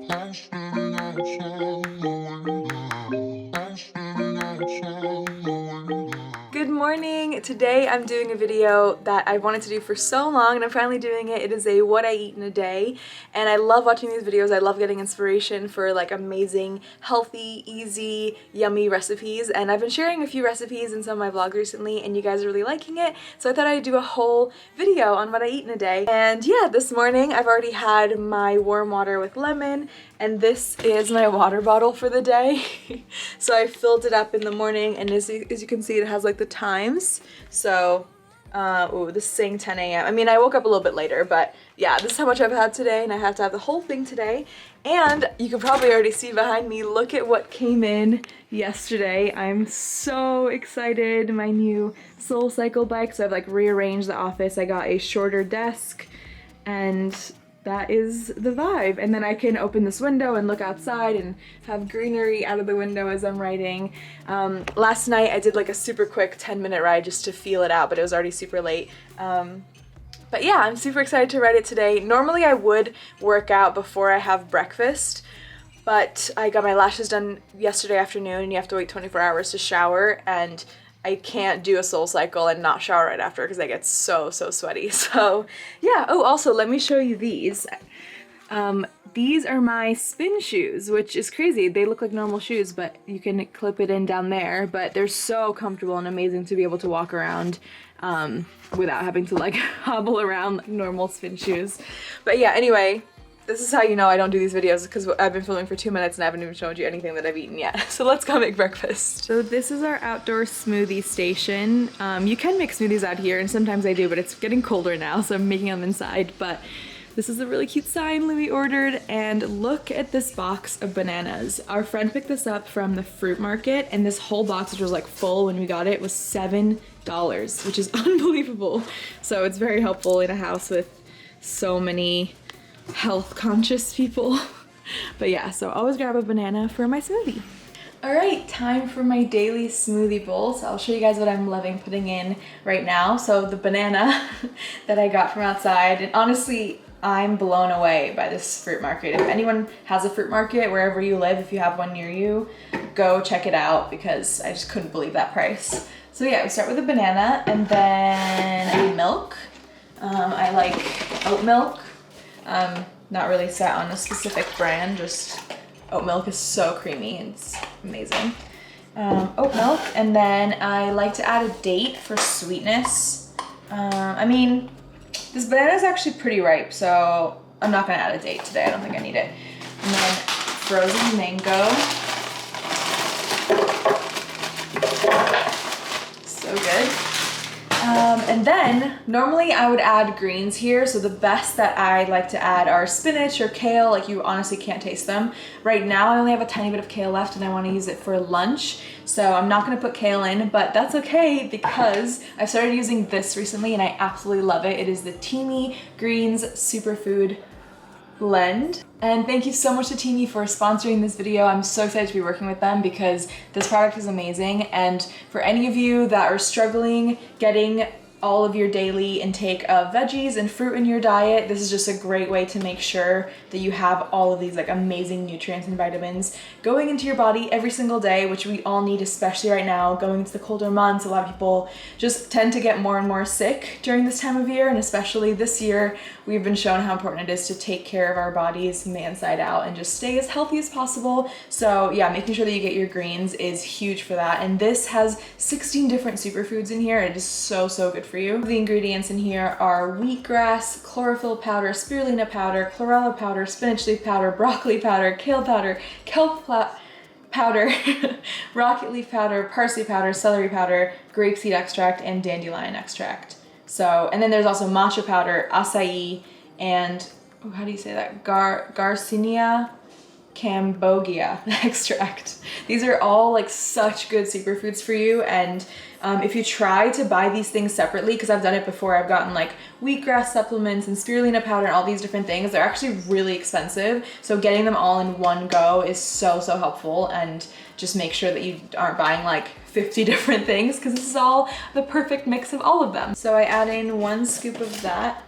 Good morning! Today I'm doing a video that I wanted to do for so long and I'm finally doing it. It is a what I eat in a day, and I love watching these videos. I love getting inspiration for like amazing, healthy, easy, yummy recipes, and I've been sharing a few recipes in some of my vlogs recently and you guys are really liking it, so I thought I'd do a whole video on what I eat in a day. And yeah, this morning I've already had my warm water with lemon, and this is my water bottle for the day. So I filled it up in the morning, and as you can see, it has like the times. So, ooh, this is saying 10 a.m. I mean, I woke up a little bit later, but yeah, this is how much I've had today, and I have to have the whole thing today. And you can probably already see behind me, look at what came in yesterday. I'm so excited. My new SoulCycle bike. So I've like rearranged the office. I got a shorter desk, and that is the vibe. And then I can open this window and look outside and have greenery out of the window as I'm writing. Last night I did like a super quick 10-minute ride just to feel it out, but it was already super late. But yeah, I'm super excited to write it today. Normally I would work out before I have breakfast, but I got my lashes done yesterday afternoon and you have to wait 24 hours to shower, and I can't do a SoulCycle and not shower right after because I get so sweaty. So yeah. Oh, also let me show you these. These are my spin shoes, which is crazy. They look like normal shoes, but you can clip it in down there, but they're so comfortable and amazing to be able to walk around without having to like hobble around like normal spin shoes. But yeah, anyway, this is how you know I don't do these videos, because I've been filming for 2 minutes and I haven't even showed you anything that I've eaten yet. So let's go make breakfast. So this is our outdoor smoothie station. You can make smoothies out here, and sometimes I do, but it's getting colder now, so I'm making them inside. But this is a really cute sign Louis ordered, and look at this box of bananas. Our friend picked this up from the fruit market, and this whole box, which was like full when we got it, was $7, which is unbelievable. So it's very helpful in a house with so many health conscious people. But yeah, so always grab a banana for my smoothie. All right, time for my daily smoothie bowl. So I'll show you guys what I'm loving putting in right now. So the banana that I got from outside, and honestly, I'm blown away by this fruit market. If anyone has a fruit market wherever you live, if you have one near you, go check it out, because I just couldn't believe that price. So yeah, we start with a banana, and then I need milk. I like oat milk. Not really set on a specific brand, just oat milk is so creamy, it's amazing. Oat milk, and then I like to add a date for sweetness. I mean, this banana is actually pretty ripe, so I'm not gonna add a date today. I don't think I need it. And then frozen mango. So good. And then normally I would add greens here. So the best that I like to add are spinach or kale. Like, you honestly can't taste them. Right now I only have a tiny bit of kale left and I want to use it for lunch. So I'm not going to put kale in, but that's okay because I started using this recently and I absolutely love it. It is the Teamy Greens Superfood Blend. And thank you so much to Teamy for sponsoring this video. I'm so excited to be working with them because this product is amazing. And for any of you that are struggling getting all of your daily intake of veggies and fruit in your diet, this is just a great way to make sure that you have all of these like amazing nutrients and vitamins going into your body every single day, which we all need, especially right now going into the colder months. A lot of people just tend to get more and more sick during this time of year, and especially this year we've been shown how important it is to take care of our bodies from the inside out and just stay as healthy as possible. So yeah, making sure that you get your greens is huge for that. And this has 16 different superfoods in here. It is so good for you. The ingredients in here are wheatgrass, chlorophyll powder, spirulina powder, chlorella powder, spinach leaf powder, broccoli powder, kale powder, kelp powder, rocket leaf powder, parsley powder, celery powder, grapeseed extract, and dandelion extract. So, and then there's also matcha powder, acai, and oh, how do you say that? Garcinia cambogia extract. These are all like such good superfoods for you, and if you try to buy these things separately, because I've done it before, I've gotten like wheatgrass supplements and spirulina powder and all these different things. They're actually really expensive, so getting them all in one go is so helpful. And just make sure that you aren't buying like 50 different things, because this is all the perfect mix of all of them. So I add in 1 scoop of that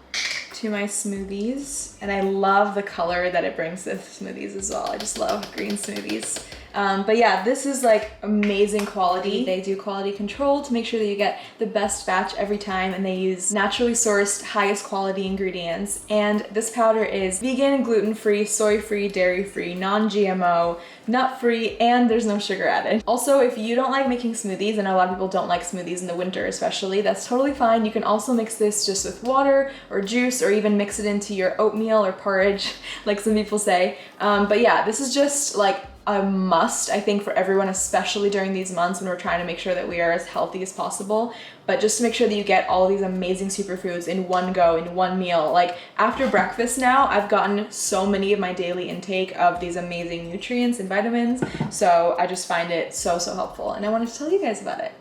to my smoothies, and I love the color that it brings to smoothies as well. I just love green smoothies. But yeah, this is like amazing quality. They do quality control to make sure that you get the best batch every time, and they use naturally sourced, highest quality ingredients. And this powder is vegan, gluten-free, soy-free, dairy-free, non-GMO, nut-free, and there's no sugar added. Also, if you don't like making smoothies, and a lot of people don't like smoothies in the winter especially, that's totally fine. You can also mix this just with water or juice, or even mix it into your oatmeal or porridge, like some people say. But yeah, this is just like a must, I think, for everyone, especially during these months when we're trying to make sure that we are as healthy as possible. But just to make sure that you get all of these amazing superfoods in one go, in one meal. Like after breakfast now, I've gotten so many of my daily intake of these amazing nutrients and vitamins. So I just find it so, so helpful. And I wanted to tell you guys about it.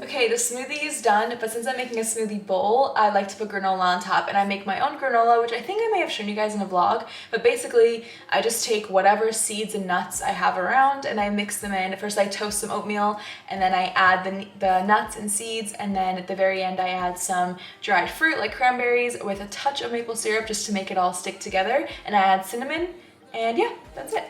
Okay, the smoothie is done, but since I'm making a smoothie bowl, I like to put granola on top, and I make my own granola, which I think I may have shown you guys in a vlog, but basically I just take whatever seeds and nuts I have around and I mix them in. First I toast some oatmeal, and then I add the nuts and seeds, and then at the very end I add some dried fruit like cranberries with a touch of maple syrup just to make it all stick together, and I add cinnamon, and yeah, that's it.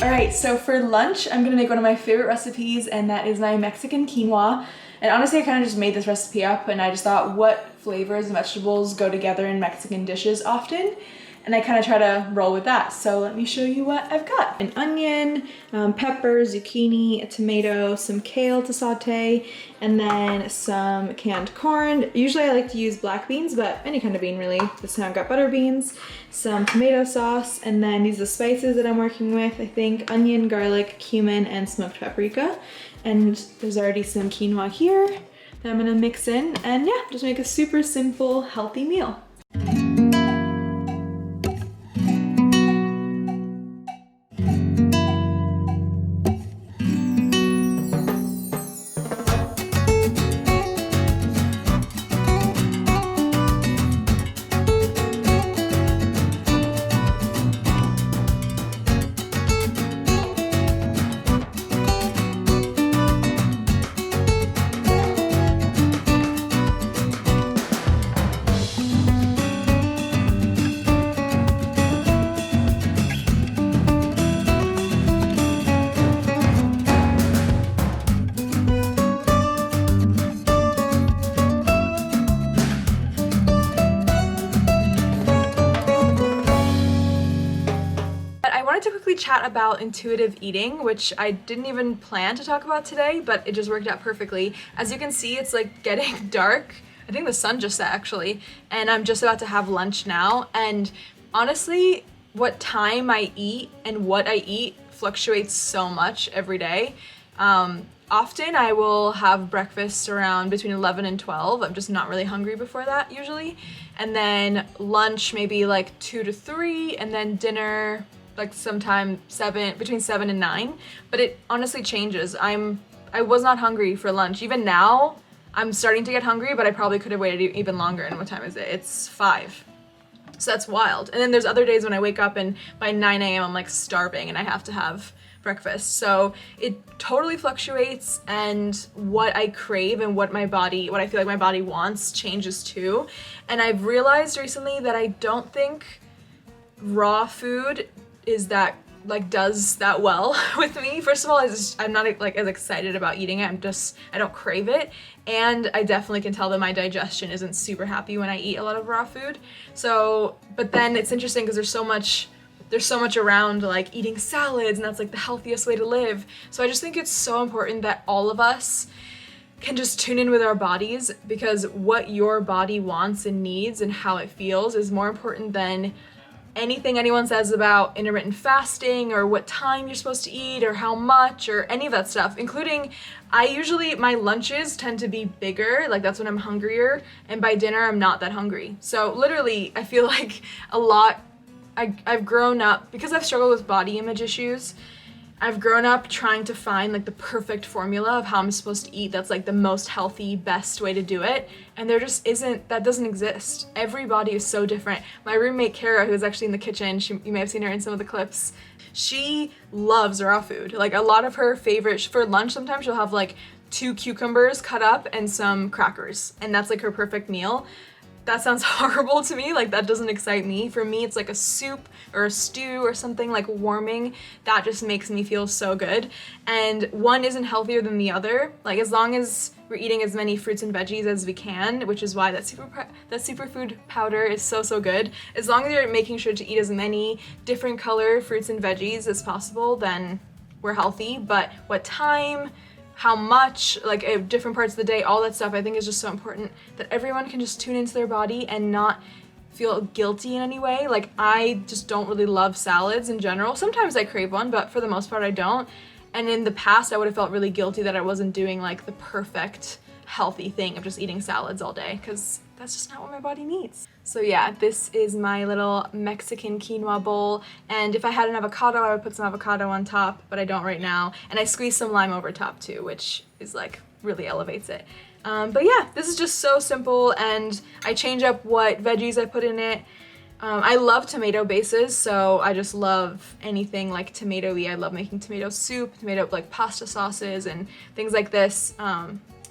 Alright, so for lunch, I'm gonna make one of my favorite recipes, and that is my Mexican quinoa. And honestly, I kind of just made this recipe up, and I just thought what flavors and vegetables go together in Mexican dishes often. And I kind of try to roll with that. So let me show you what I've got. An onion, pepper, zucchini, a tomato, some kale to saute, and then some canned corn. Usually I like to use black beans, but any kind of bean really. This time I've got butter beans, some tomato sauce, and then these are the spices that I'm working with. I think onion, garlic, cumin, and smoked paprika. And there's already some quinoa here that I'm gonna mix in, and yeah, just make a super simple, healthy meal. To quickly chat about intuitive eating, which I didn't even plan to talk about today, but it just worked out perfectly. As you can see, it's like getting dark. I think the sun just set actually, and I'm just about to have lunch now. And honestly, what time I eat and what I eat fluctuates so much every day. Often I will have breakfast around between 11 and 12. I'm just not really hungry before that usually. And then lunch maybe like 2 to 3, and then dinner like sometime between 7 and 9, but it honestly changes. I was not hungry for lunch. Even now, I'm starting to get hungry, but I probably could have waited even longer. And what time is it? It's 5. So that's wild. And then there's other days when I wake up and by 9 a.m. I'm like starving and I have to have breakfast. So it totally fluctuates, and what I crave and what I feel like my body wants changes too. And I've realized recently that I don't think raw food does that well with me. First of all, I'm not like as excited about eating it. I don't crave it, and I definitely can tell that my digestion isn't super happy when I eat a lot of raw food. So, but then it's interesting because there's so much around like eating salads, and that's like the healthiest way to live. So I just think it's so important that all of us can just tune in with our bodies, because what your body wants and needs and how it feels is more important than anything anyone says about intermittent fasting or what time you're supposed to eat or how much or any of that stuff, including my lunches tend to be bigger, like that's when I'm hungrier, and by dinner I'm not that hungry. So literally I feel like I've grown up, because I've struggled with body image issues, I've grown up trying to find like the perfect formula of how I'm supposed to eat that's like the most healthy, best way to do it. And there just isn't, that doesn't exist. Every body is so different. My roommate Kara, who is actually in the kitchen, you may have seen her in some of the clips, she loves raw food. Like a lot of her favorite, for lunch sometimes she'll have like 2 cucumbers cut up and some crackers. And that's like her perfect meal. That sounds horrible to me, like that doesn't excite me. For me, it's like a soup or a stew or something like warming. That just makes me feel so good. And one isn't healthier than the other. Like as long as we're eating as many fruits and veggies as we can, which is why that superfood powder is so good. As long as you're making sure to eat as many different color fruits and veggies as possible, then we're healthy. But what time, how much, like at different parts of the day, all that stuff I think is just so important that everyone can just tune into their body and not feel guilty in any way. Like I just don't really love salads in general. Sometimes I crave one, but for the most part I don't. And in the past I would have felt really guilty that I wasn't doing like the perfect healthy thing of just eating salads all day, because that's just not what my body needs. So yeah, this is my little Mexican quinoa bowl, and if I had an avocado I would put some avocado on top, but I don't right now, and I squeeze some lime over top too, which is like really elevates it. But yeah, this is just so simple, and I change up what veggies I put in it. I love tomato bases, so I just love anything like tomato-y. I love making tomato soup, tomato like pasta sauces and things like this.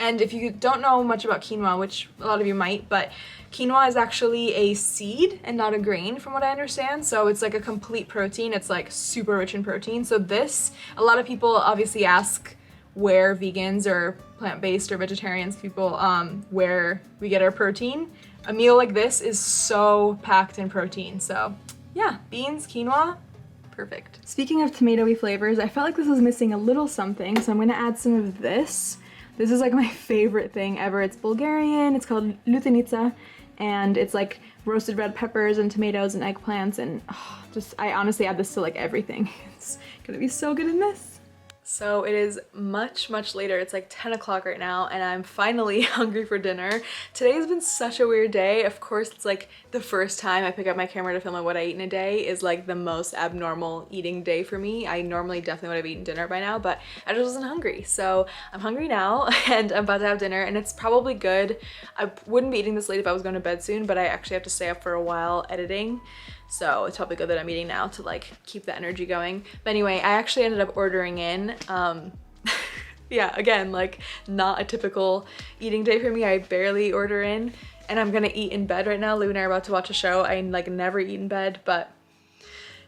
And if you don't know much about quinoa, which a lot of you might, but quinoa is actually a seed and not a grain from what I understand. So it's like a complete protein. It's like super rich in protein. So this, a lot of people obviously ask where vegans or plant-based or vegetarians people, where we get our protein. A meal like this is so packed in protein. So yeah, beans, quinoa, perfect. Speaking of tomatoey flavors, I felt like this was missing a little something, so I'm gonna add some of this. This is like my favorite thing ever. It's Bulgarian, it's called lutenica, and it's like roasted red peppers and tomatoes and eggplants, and I honestly add this to like everything. It's gonna be so good in this. So it is much later. It's like 10 o'clock right now, and I'm finally hungry for dinner. Today has been such a weird day. Of course, it's like the first time I pick up my camera to film what I eat in a day is like the most abnormal eating day for me. I normally definitely would have eaten dinner by now, but I just wasn't hungry. So I'm hungry now, and I'm about to have dinner, and it's probably good. I wouldn't be eating this late if I was going to bed soon, but I actually have to stay up for a while editing. So it's probably good that I'm eating now to like keep the energy going. But anyway, I actually ended up ordering in. Yeah, again, like not a typical eating day for me. I barely order in, and I'm gonna eat in bed right now. Lou and I are about to watch a show. I like never eat in bed, but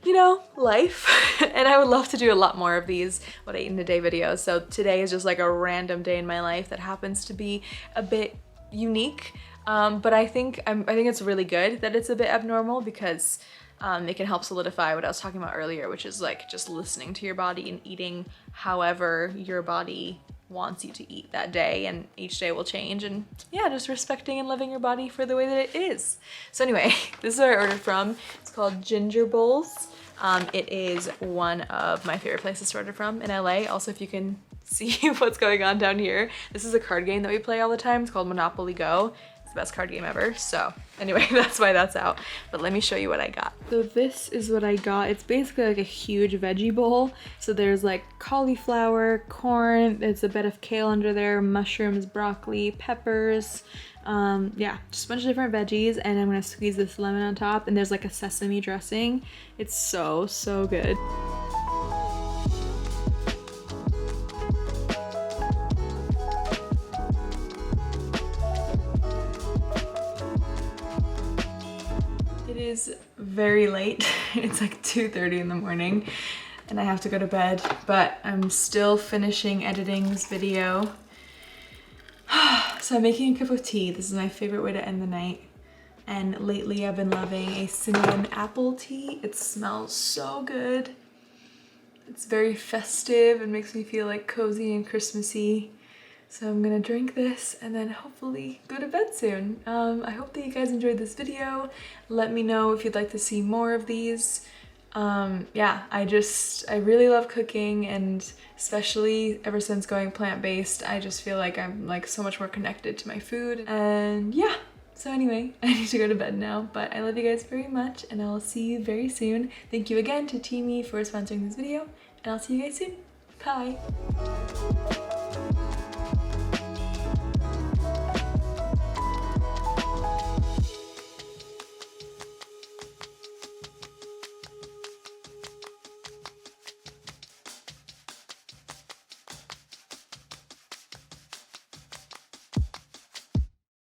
you know, life. And I would love to do a lot more of these what I eat in a day videos. So today is just like a random day in my life that happens to be a bit unique. But I think it's really good that it's a bit abnormal, because it can help solidify what I was talking about earlier, which is like just listening to your body and eating however your body wants you to eat that day, and each day will change, and yeah, just respecting and loving your body for the way that it is. So anyway, this is where I ordered from. It's called Ginger Bowls. It is one of my favorite places to order from in LA. Also, if you can see what's going on down here, this is a card game that we play all the time. It's called Monopoly Go. The best card game ever. So anyway, that's why that's out. But let me show you what I got. So this is what I got. It's basically like a huge veggie bowl. So there's like cauliflower, corn, there's a bit of kale under there, mushrooms, broccoli, peppers, yeah, just a bunch of different veggies, and I'm gonna squeeze this lemon on top, and there's like a sesame dressing. It's so good. It is very late. It's like 2:30 in the morning, and I have to go to bed, but I'm still finishing editing this video. So I'm making a cup of tea. This is my favorite way to end the night. And lately I've been loving a cinnamon apple tea. It smells so good. It's very festive and makes me feel like cozy and Christmassy. So I'm gonna drink this and then hopefully go to bed soon. I hope that you guys enjoyed this video. Let me know if you'd like to see more of these. Yeah, I really love cooking, and especially ever since going plant-based, I just feel like I'm like so much more connected to my food. And yeah, so anyway, I need to go to bed now, but I love you guys very much and I'll see you very soon. Thank you again to Teamy for sponsoring this video, and I'll see you guys soon. Bye!